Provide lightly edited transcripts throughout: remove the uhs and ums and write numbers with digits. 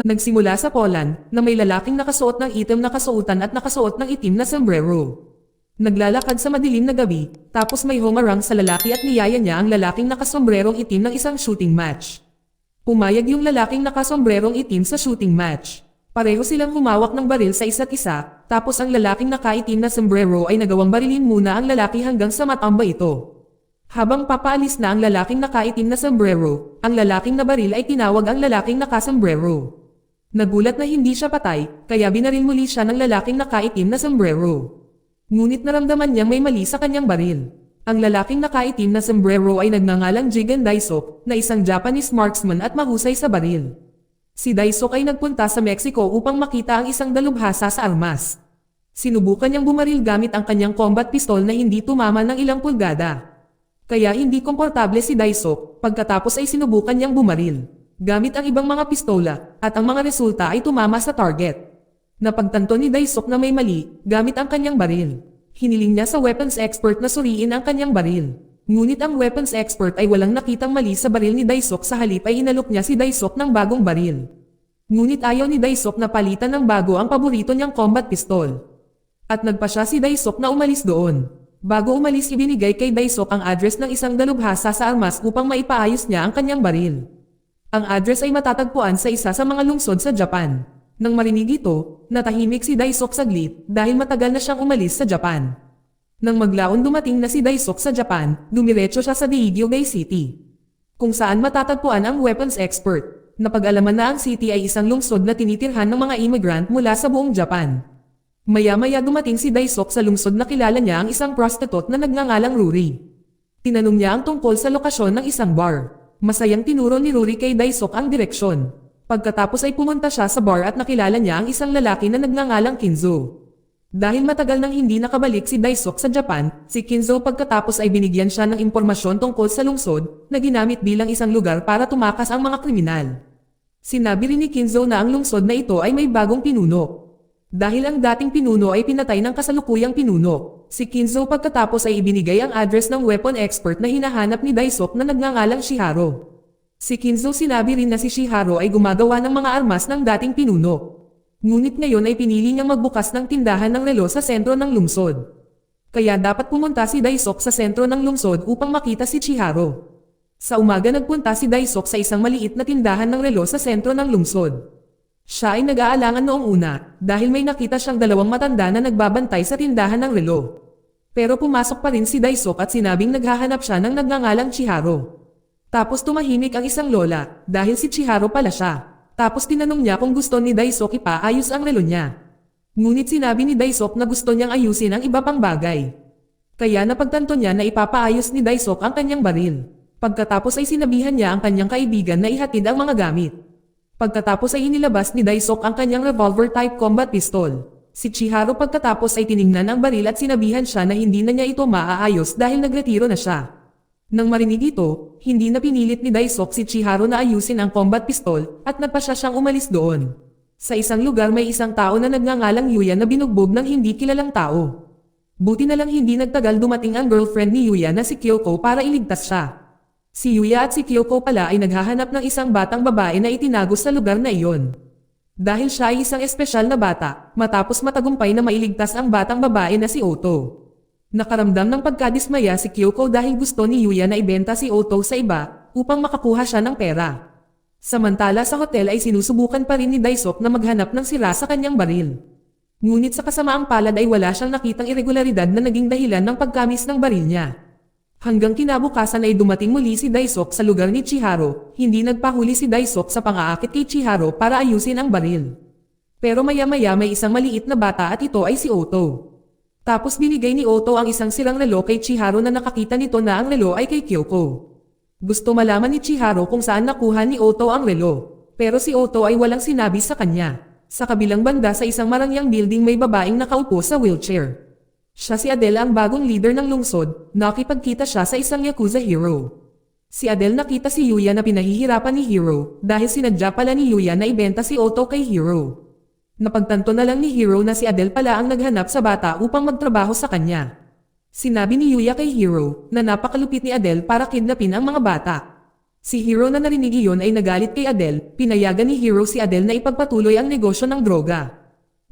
Nagsimula sa Poland, na may lalaking nakasuot ng itim na kasuotan at nakasuot ng itim na sombrero. Naglalakad sa madilim na gabi, tapos may humarang sa lalaki at niyaya niya ang lalaking nakasombrerong itim ng isang shooting match. Pumayag yung lalaking nakasombrerong itim sa shooting match. Pareho silang humawak ng baril sa isa't isa, tapos ang lalaking nakaitim na sombrero ay nagawang barilin muna ang lalaki hanggang sa matamba ito. Habang papaalis na ang lalaking nakaitim na sombrero, ang lalaking nabaril ay tinawag ang lalaking nakasombrero. Nagulat na hindi siya patay, kaya binaril muli siya ng lalaking nakaitim na sombrero. Ngunit naramdaman niyang may mali sa kanyang baril. Ang lalaking nakaitim na sombrero ay nagngangalang Jigen Daisok, na isang Japanese marksman at mahusay sa baril. Si Daisok ay nagpunta sa Mexico upang makita ang isang dalubhasa sa armas. Sinubukan niyang bumaril gamit ang kanyang combat pistol na hindi tumama ng ilang pulgada. Kaya hindi komportable si Daisok, pagkatapos ay sinubukan niyang bumaril gamit ang ibang mga pistola, at ang mga resulta ay tumama sa target. Napagtanto ni Daisok na may mali, gamit ang kanyang baril. Hiniling niya sa weapons expert na suriin ang kanyang baril. Ngunit ang weapons expert ay walang nakitang mali sa baril ni Daisok, sa halip ay inalok niya si Daisok ng bagong baril. Ngunit ayaw ni Daisok na palitan ng bago ang paborito niyang combat pistol. At nagpa siya si Daisok na umalis doon. Bago umalis ibinigay kay Daisok ang address ng isang dalubhasa sa armas upang maipaayos niya ang kanyang baril. Ang address ay matatagpuan sa isa sa mga lungsod sa Japan. Nang marinig ito, natahimik si Daisok saglit dahil matagal na siyang umalis sa Japan. Nang maglaon dumating na si Daisok sa Japan, dumiretso siya sa Daejeon City, kung saan matatagpuan ang weapons expert. Napag-alaman na ang city ay isang lungsod na tinitirhan ng mga immigrant mula sa buong Japan. Maya-maya dumating si Daisok sa lungsod na kilala niya ang isang prostitute na nagngangalang Ruri. Tinanong niya ang tungkol sa lokasyon ng isang bar. Masayang tinuro ni Ruri kay Daisok ang direksyon. Pagkatapos ay pumunta siya sa bar at nakilala niya ang isang lalaki na nagngangalang Kinzo. Dahil matagal nang hindi nakabalik si Daisok sa Japan, si Kinzo pagkatapos ay binigyan siya ng impormasyon tungkol sa lungsod na ginamit bilang isang lugar para tumakas ang mga kriminal. Sinabi rin ni Kinzo na ang lungsod na ito ay may bagong pinuno. Dahil ang dating pinuno ay pinatay ng kasalukuyang pinuno, si Kinzo pagkatapos ay ibinigay ang address ng weapon expert na hinahanap ni Daisok na nagngangalang Shiharo. Si Kinzo sinabi rin na si Shiharo ay gumagawa ng mga armas ng dating pinuno. Ngunit ngayon ay pinili niyang magbukas ng tindahan ng relo sa sentro ng lungsod. Kaya dapat pumunta si Daisok sa sentro ng lungsod upang makita si Chiharo. Sa umaga nagpunta si Daisok sa isang maliit na tindahan ng relo sa sentro ng lungsod. Siya ay nag-aalangan noong una dahil may nakita siyang dalawang matanda na nagbabantay sa tindahan ng relo. Pero pumasok pa rin si Daisok at sinabing naghahanap siya ng nagngangalang Chiharo. Tapos tumahimik ang isang lola dahil si Chiharo pala siya. Tapos tinanong niya kung gusto ni Daisok ipaayos ang relo niya. Ngunit sinabi ni Daisok na gusto niyang ayusin ang iba pang bagay. Kaya napagtanto niya na ipapaayos ni Daisok ang kanyang baril. Pagkatapos ay sinabihan niya ang kanyang kaibigan na ihatid ang mga gamit. Pagkatapos ay inilabas ni Daisok ang kanyang revolver-type combat pistol. Si Chiharo pagkatapos ay tiningnan ang baril at sinabihan siya na hindi na niya ito maaayos dahil nagretiro na siya. Nang marinig ito, hindi na pinilit ni Daisok si Chiharo na ayusin ang combat pistol at nagpasya siyang umalis doon. Sa isang lugar may isang tao na nagngangalang Yuya na binugbog ng hindi kilalang tao. Buti na lang hindi nagtagal dumating ang girlfriend ni Yuya na si Kyoko para iligtas siya. Si Yuya at si Kyoko pala ay naghahanap ng isang batang babae na itinago sa lugar na iyon. Dahil siya ay isang espesyal na bata, matapos matagumpay na mailigtas ang batang babae na si Oto. Nakaramdam ng pagkadismaya si Kyoko dahil gusto ni Yuya na ibenta si Oto sa iba upang makakuha siya ng pera. Samantala sa hotel ay sinusubukan pa rin ni Daisok na maghanap ng sira sa kanyang baril. Ngunit sa kasamaang palad ay wala siyang nakitang irregularidad na naging dahilan ng pagkamis ng baril niya. Hanggang kinabukasan ay dumating muli si Daisok sa lugar ni Chiharo, hindi nagpahuli si Daisok sa pang-aakit kay Chiharo para ayusin ang baril. Pero maya-maya may isang maliit na bata at ito ay si Oto. Tapos binigay ni Oto ang isang sirang relo kay Chiharo na nakakita nito na ang relo ay kay Kyoko. Gusto malaman ni Chiharo kung saan nakuha ni Oto ang relo. Pero si Oto ay walang sinabi sa kanya. Sa kabilang banda sa isang marangyang building may babaeng nakaupo sa wheelchair. Siya si Adele ang bagong leader ng lungsod, nakipagkita siya sa isang Yakuza hero. Si Adele nakita si Yuya na pinahihirapan ni Hero dahil sinadya pala ni Yuya na ibenta si Oto kay Hero. Napagtanto na lang ni Hero na si Adele pala ang naghanap sa bata upang magtrabaho sa kanya. Sinabi ni Yuya kay Hero na napakalupit ni Adele para kidnapin ang mga bata. Si Hiro na narinig iyon ay nagalit kay Adele, pinayagan ni Hiro si Adele na ipagpatuloy ang negosyo ng droga.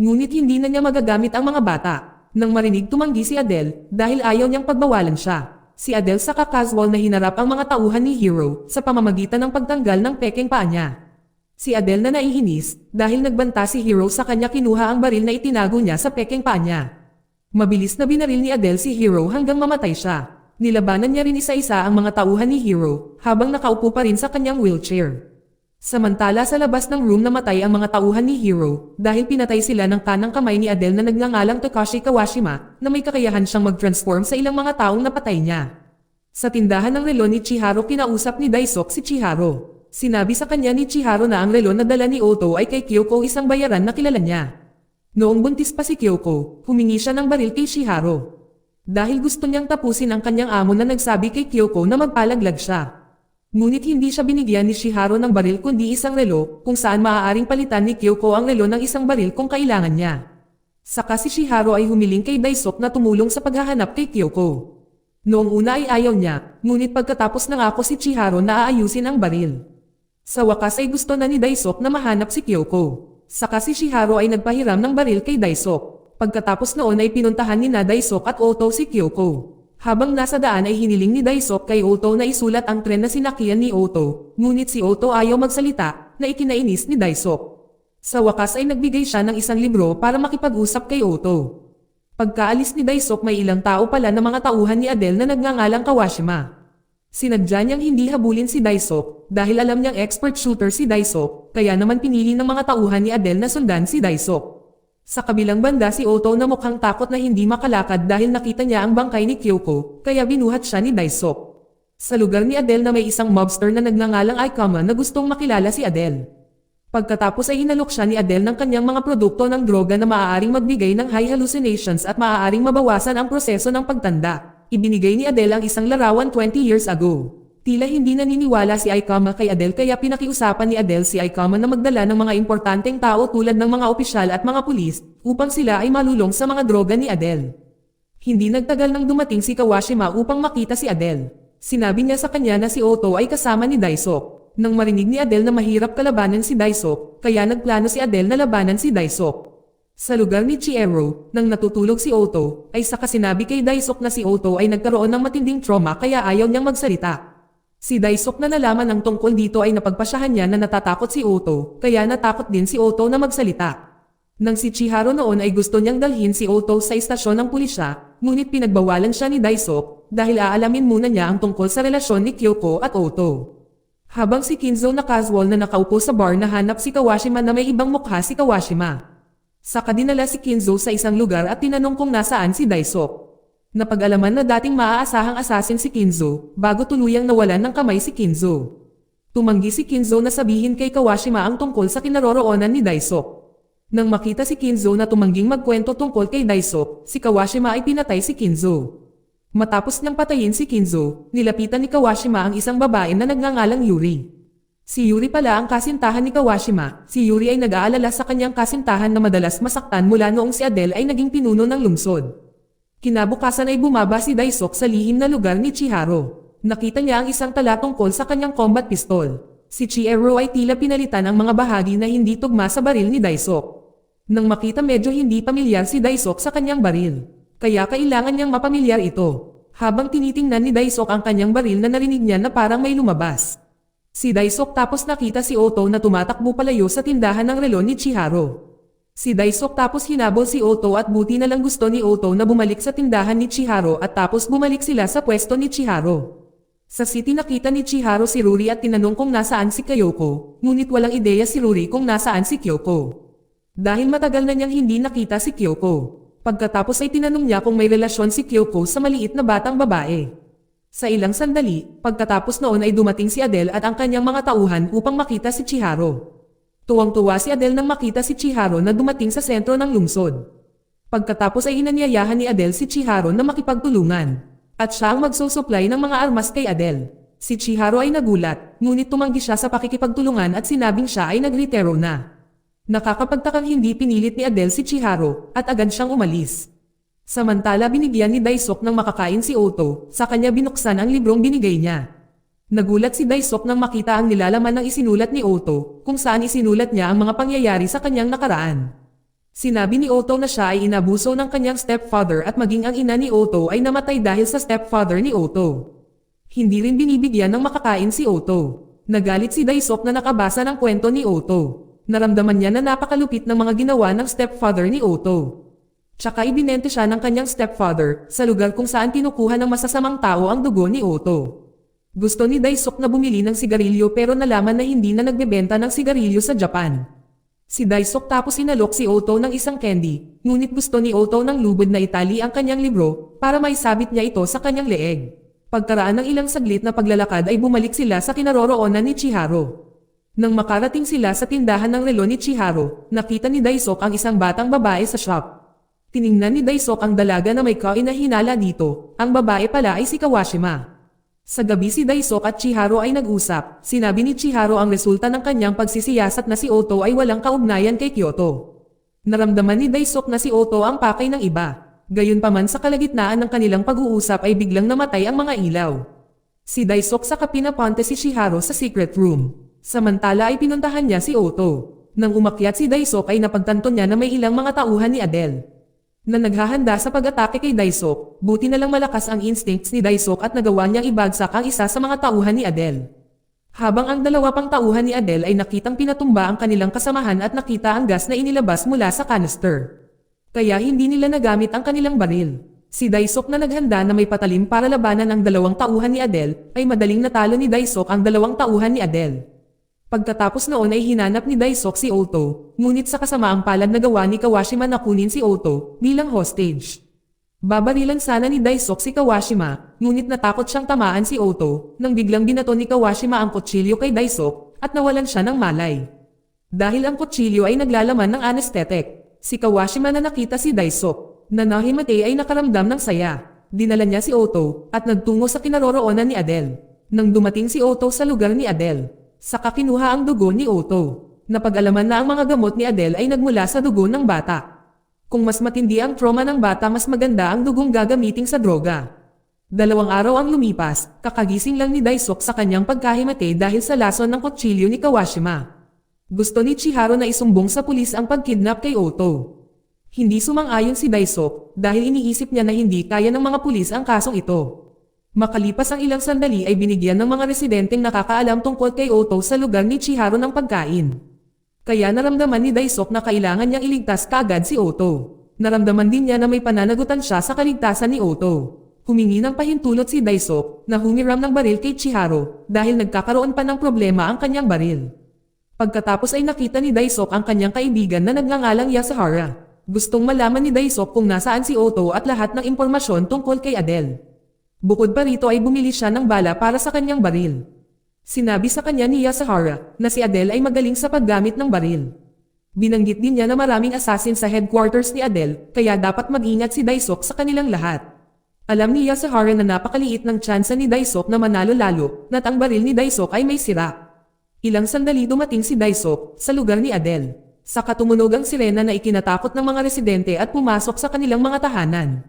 Ngunit hindi na niya magagamit ang mga bata. Nang marinig tumanggi si Adele, dahil ayaw niyang pagbawalan siya. Si Adele saka casual na hinarap ang mga tauhan ni Hiro sa pamamagitan ng pagtanggal ng pekeng paa niya. Si Adele na naihinis, dahil nagbanta si Hiro sa kanya kinuha ang baril na itinago niya sa pekeng paa niya. Mabilis na binaril ni Adele si Hiro hanggang mamatay siya. Nilabanan niya rin isa-isa ang mga tauhan ni Hiro habang nakaupo pa rin sa kanyang wheelchair. Samantala sa labas ng room namatay ang mga tauhan ni Hiro dahil pinatay sila ng kanang kamay ni Adele na nagngangalang Takashi Kawashima na may kakayahan siyang mag-transform sa ilang mga taong napatay niya. Sa tindahan ng relo ni Chihiro kinausap ni Daisuke si Chihiro. Sinabi sa kanya ni Chihiro na ang relo na dala ni Oto ay kay Kyoko, isang bayaran na kilala niya. Noong buntis pa si Kyoko, humingi siya ng baril kay Chihiro. Dahil gusto niyang tapusin ang kanyang amo na nagsabi kay Kyoko na magpalaglag siya. Ngunit hindi siya binigyan ni Chihiro ng baril kundi isang relo kung saan maaaring palitan ni Kyoko ang relo ng isang baril kung kailangan niya. Saka si Chihiro ay humiling kay Daisuke na tumulong sa paghahanap kay Kyoko. Noong una ay ayaw niya, ngunit pagkatapos nangako si Chihiro na aayusin ang baril. Sa wakas ay gusto na ni Daisuke na mahanap si Kyoko. Saka si Chihiro ay nagpahiram ng baril kay Daisuke. Pagkatapos noon ay pinuntahan ni Daisuke at Oto si Kyoko. Habang nasa daan ay hiniling ni Daisuke kay Oto na isulat ang tren na sinakyan ni Oto, ngunit si Oto ayaw magsalita, na ikinainis ni Daisuke. Sa wakas ay nagbigay siya ng isang libro para makipag-usap kay Oto. Pagkaalis ni Daisuke may ilang tao pala na mga tauhan ni Adele na nagngangalang Kawashima. Sinadya niyang hindi habulin si Daisuke dahil alam niyang expert shooter si Daisuke, kaya naman pinili ng mga tauhan ni Adele na sundan si Daisuke. Sa kabilang banda si Oto na mukhang takot na hindi makalakad dahil nakita niya ang bangkay ni Kyoko, kaya binuhat siya ni Daisuke. Sa lugar ni Adele na may isang mobster na nagngangalang Aikama na gustong makilala si Adele. Pagkatapos ay inalok siya ni Adele ng kanyang mga produkto ng droga na maaaring magbigay ng high hallucinations at maaaring mabawasan ang proseso ng pagtanda. Ibinigay ni Adele ang isang larawan 20 years ago. Tila hindi naniniwala si Aikama kay Adele kaya pinakiusapan ni Adele si Aikama na magdala ng mga importanteng tao tulad ng mga opisyal at mga pulis upang sila ay malulong sa mga droga ni Adele. Hindi nagtagal nang dumating si Kawashima upang makita si Adele. Sinabi niya sa kanya na si Oto ay kasama ni Daisuke. Nang marinig ni Adele na mahirap kalabanan si Daisuke, kaya nagplano si Adele na labanan si Daisuke. Sa lugar ni Chihiro, nang natutulog si Oto, ay saka sinabi kay Daisuke na si Oto ay nagkaroon ng matinding trauma kaya ayaw niyang magsalita. Si Daisuke na nalaman ng tungkol dito ay napagpasyahan niya na natatakot si Oto, kaya natakot din si Oto na magsalita. Nang si Chihiro noon ay gusto niyang dalhin si Oto sa istasyon ng pulisya, ngunit pinagbawalan siya ni Daisuke dahil aalamin muna niya ang tungkol sa relasyon ni Kyoko at Oto. Habang si Kinzo na casual na nakaupo sa bar nahanap si Kawashima na may ibang mukha si Kawashima. Saka dinala si Kinzo sa isang lugar at tinanong kung nasaan si Daisuke. Napag-alaman na dating maaasahang assassin si Kinzo, bago tuluyang nawalan ng kamay si Kinzo. Tumanggi si Kinzo na sabihin kay Kawashima ang tungkol sa kinaroroonan ni Daisuke. Nang makita si Kinzo na tumangging magkwento tungkol kay Daisuke, si Kawashima ay pinatay si Kinzo. Matapos niyang patayin si Kinzo, nilapitan ni Kawashima ang isang babae na nagngangalang Yuri. Si Yuri pala ang kasintahan ni Kawashima. Si Yuri ay nag-aalala sa kanyang kasintahan na madalas masaktan mula noong si Adele ay naging pinuno ng lungsod. Kinabukasan ay bumaba si Daisuke sa lihim na lugar ni Chihiro. Nakita niya ang isang tala tungkol sa kanyang combat pistol. Si Chihiro ay tila pinalitan ang mga bahagi na hindi tugma sa baril ni Daisuke. Nang makita medyo hindi pamilyar si Daisuke sa kanyang baril, kaya kailangan niyang mapamilyar ito. Habang tinitingnan ni Daisuke ang kanyang baril na narinig niya na parang may lumabas. Si Daisuke tapos nakita si Oto na tumatakbo palayo sa tindahan ng relo ni Chihiro. Si Daisuke tapos hinabol si Oto at buti na lang gusto ni Oto na bumalik sa tindahan ni Chihiro at tapos bumalik sila sa pwesto ni Chihiro. Sa city nakita ni Chihiro si Ruri at tinanong kung nasaan si Kyoko, ngunit walang ideya si Ruri kung nasaan si Kyoko. Dahil matagal na niyang hindi nakita si Kyoko. Pagkatapos ay tinanong niya kung may relasyon si Kyoko sa maliit na batang babae. Sa ilang sandali, pagkatapos noon ay dumating si Adele at ang kanyang mga tauhan upang makita si Chihiro. Tuwang-tuwa si Adele nang makita si Chihiro na dumating sa sentro ng lungsod. Pagkatapos ay inanyayahan ni Adele si Chihiro na makipagtulungan. At siya ang magsusupply ng mga armas kay Adele. Si Chihiro ay nagulat, ngunit tumanggi siya sa pakikipagtulungan at sinabing siya ay nagretiro na. Nakakapagtakang hindi pinilit ni Adele si Chihiro at agad siyang umalis. Samantala binigyan ni Daisuke ng makakain si Oto, sa kanya binuksan ang librong binigay niya. Nagulat si Daisuk nang makita ang nilalaman ng isinulat ni Otto, kung saan isinulat niya ang mga pangyayari sa kanyang nakaraan. Sinabi ni Otto na siya ay inabuso ng kanyang stepfather at maging ang ina ni Otto ay namatay dahil sa stepfather ni Otto. Hindi rin binibigyan ng makakain si Otto. Nagalit si Daisuk na nakabasa ng kwento ni Otto. Naramdaman niya na napakalupit ng mga ginawa ng stepfather ni Otto. Tsaka ibinente siya ng kanyang stepfather sa lugar kung saan kinukuha ng masasamang tao ang dugo ni Otto. Gusto ni Daisuk na bumili ng sigarilyo pero nalaman na hindi na nagbebenta ng sigarilyo sa Japan. Si Daisuk tapos inalok si Otto ng isang candy, ngunit gusto ni Otto ng lubid na itali ang kanyang libro para maisabit niya ito sa kanyang leeg. Pagkaraan ng ilang saglit na paglalakad ay bumalik sila sa kinaroroonan ni Chihiro. Nang makarating sila sa tindahan ng relo ni Chihiro, nakita ni Daisuk ang isang batang babae sa shop. Tiningnan ni Daisuk ang dalaga na may kainahinala dito, ang babae pala ay si Kawashima. Sa gabi si Daisuk at Chihiro ay nag-usap, sinabi ni Chihiro ang resulta ng kanyang pagsisiyasat na si Otto ay walang kaugnayan kay Kyoto. Naramdaman ni Daisuk na si Otto ang pakay ng iba. Gayunpaman sa kalagitnaan ng kanilang pag-uusap ay biglang namatay ang mga ilaw. Si Daisuk saka pinapunta si Chihiro sa secret room. Samantala ay pinuntahan niya si Otto. Nang umakyat si Daisuk ay napagtanto niya na may ilang mga tauhan ni Adele na naghahanda sa pag-atake kay Daisuk. Buti na lang malakas ang instincts ni Daisuk at nagawa niyang ibagsak ang isa sa mga tauhan ni Adele. Habang ang dalawa pang tauhan ni Adele ay nakitang pinatumba ang kanilang kasamahan at nakita ang gas na inilabas mula sa canister. Kaya hindi nila nagamit ang kanilang baril. Si Daisuk na naghanda na may patalim para labanan ang dalawang tauhan ni Adele, ay madaling natalo ni Daisuk ang dalawang tauhan ni Adele. Pagkatapos noon ay hinanap ni Daisuk si Otto, ngunit sa kasamaang palad nagawa ni Kawashima na kunin si Otto bilang hostage. Babarilan sana ni Daisuk si Kawashima, ngunit natakot siyang tamaan si Otto nang biglang binato ni Kawashima ang kutsilyo kay Daisuk at nawalan siya ng malay. Dahil ang kutsilyo ay naglalaman ng anesthetic, si Kawashima na nakita si Daisuk na nahimatay ay nakaramdam ng saya. Dinala niya si Otto at nagtungo sa kinaroroonan ni Adele. Nang dumating si Otto sa lugar ni Adele, saka kinuha ang dugo ni Otto. Napag-alaman na ang mga gamot ni Adele ay nagmula sa dugo ng bata. Kung mas matindi ang trauma ng bata, mas maganda ang dugong gagamitin sa droga. 2 araw ang lumipas, kakagising lang ni Daisuk sa kanyang pagkahimatay dahil sa lason ng kutsilyo ni Kawashima. Gusto ni Chihiro na isumbong sa pulis ang pagkidnap kay Otto. Hindi sumang-ayon si Daisuk dahil iniisip niya na hindi kaya ng mga pulis ang kasong ito. Makalipas ang ilang sandali ay binigyan ng mga residenteng nakakaalam tungkol kay Otto sa lugar ni Chihiro ng pagkain. Kaya naramdaman ni Daisuk na kailangan niyang iligtas kaagad si Otto. Naramdaman din niya na may pananagutan siya sa kaligtasan ni Otto. Humingi ng pahintulot si Daisuk na humiram ng baril kay Chihiro dahil nagkakaroon pa ng problema ang kanyang baril. Pagkatapos ay nakita ni Daisuk ang kanyang kaibigan na nagngangalang Yasuhara. Gustong malaman ni Daisuk kung nasaan si Otto at lahat ng impormasyon tungkol kay Adele. Bukod pa rito ay bumili siya ng bala para sa kanyang baril. Sinabi sa kanya ni Yasuhara na si Adele ay magaling sa paggamit ng baril. Binanggit din niya na maraming assassin sa headquarters ni Adele, kaya dapat mag-ingat si Daisuk sa kanilang lahat. Alam ni Yasuhara na napakaliit ng tsansa ni Daisuk na manalo lalo na't ang baril ni Daisuk ay may sira. Ilang sandali dumating si Daisuk sa lugar ni Adele. Saka tumunog ang sirena na ikinatakot ng mga residente at pumasok sa kanilang mga tahanan.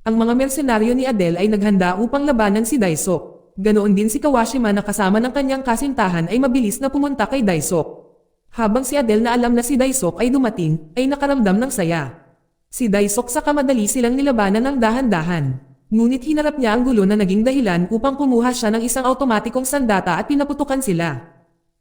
Ang mga mersenaryo ni Adele ay naghanda upang labanan si Daisuk. Ganoon din si Kawashima na kasama ng kanyang kasintahan ay mabilis na pumunta kay Daisuk. Habang si Adele na alam na si Daisuk ay dumating, ay nakaramdam ng saya. Si Daisuk saka madali silang nilabanan ng dahan-dahan. Ngunit hinarap niya ang gulo na naging dahilan upang kumuha siya ng isang automatikong sandata at pinaputukan sila.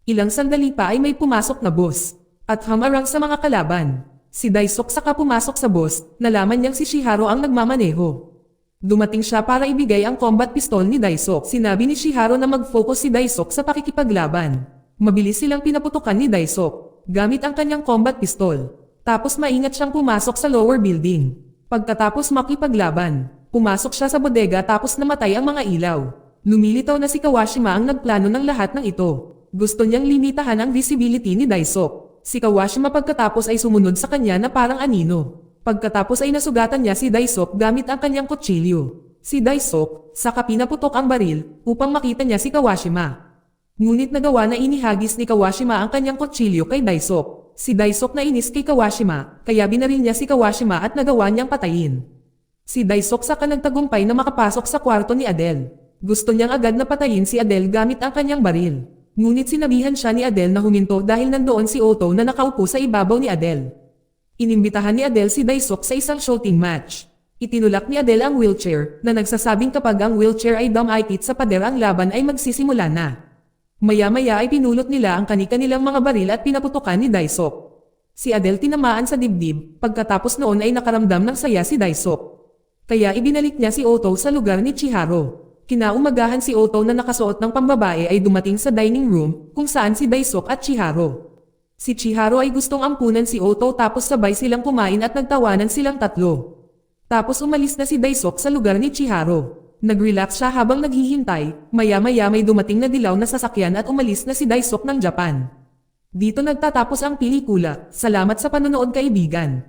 Ilang sandali pa ay may pumasok na boss at hamarang sa mga kalaban. Si Daisuk saka pumasok sa bus, nalaman niyang si Chihiro ang nagmamaneho. Dumating siya para ibigay ang combat pistol ni Daisuk. Sinabi ni Chihiro na mag-focus si Daisuk sa pakikipaglaban. Mabilis silang pinaputukan ni Daisuk gamit ang kanyang combat pistol. Tapos maingat siyang pumasok sa lower building. Pagkatapos makipaglaban, pumasok siya sa bodega tapos namatay ang mga ilaw. Lumilitaw na si Kawashima ang nagplano ng lahat ng ito. Gusto niyang limitahan ang visibility ni Daisuk. Si Kawashima pagkatapos ay sumunod sa kanya na parang anino. Pagkatapos ay nasugatan niya si Daisuk gamit ang kanyang kutsilyo. Si Daisuk, saka pinaputok ang baril upang makita niya si Kawashima. Ngunit nagawa na inihagis ni Kawashima ang kanyang kutsilyo kay Daisuk. Si Daisuk na inis kay Kawashima, kaya binaril niya si Kawashima at nagawa niyang patayin. Si Daisuk saka nagtagumpay na makapasok sa kwarto ni Adele. Gusto niyang agad na patayin si Adele gamit ang kanyang baril. Ngunit sinabihan siya ni Adele na huminto dahil nandoon si Otto na nakaupo sa ibabaw ni Adele. Inimbitahan ni Adele si Daisuk sa isang shooting match. Itinulak ni Adele ang wheelchair na nagsasabing kapag ang wheelchair ay dumikit sa pader ang laban ay magsisimula na. Maya-maya ay pinulot nila ang kani-kanilang mga baril at pinaputukan ni Daisuk. Si Adele tinamaan sa dibdib, pagkatapos noon ay nakaramdam ng saya si Daisuk. Kaya ibinalik niya si Otto sa lugar ni Chihiro. Kinaumagahan si Otto na nakasuot ng pambabae ay dumating sa dining room kung saan si Daisuk at Chihiro. Si Chihiro ay gustong ampunan si Otto tapos sabay silang kumain at nagtawanan silang tatlo. Tapos umalis na si Daisuk sa lugar ni Chihiro. Nag-relax siya habang naghihintay, maya-maya may dumating na dilaw na sasakyan at umalis na si Daisuk ng Japan. Dito nagtatapos ang pelikula. Salamat sa panonood kaibigan.